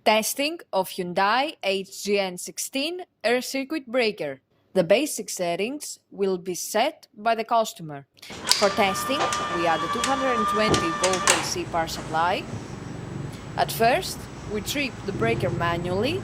Testing of Hyundai HGN16 air circuit breaker. The basic settings will be set by the customer. For testing, we add a 220-volt AC power supply. At first, we trip the breaker manually.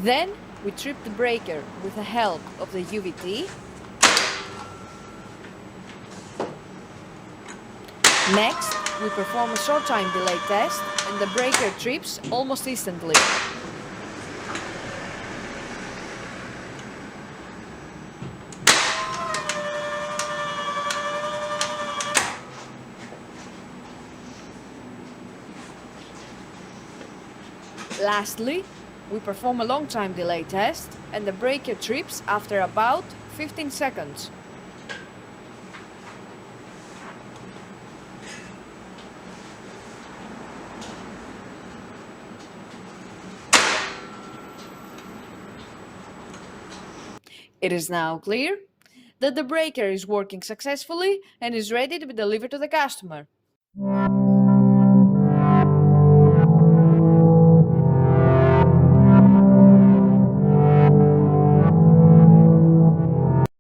Then we trip the breaker with the help of the UVT. Next, we perform a short time delay test and the breaker trips almost instantly. Lastly, we perform a long time delay test and the breaker trips after about 15 seconds. It is now clear that the breaker is working successfully and is ready to be delivered to the customer.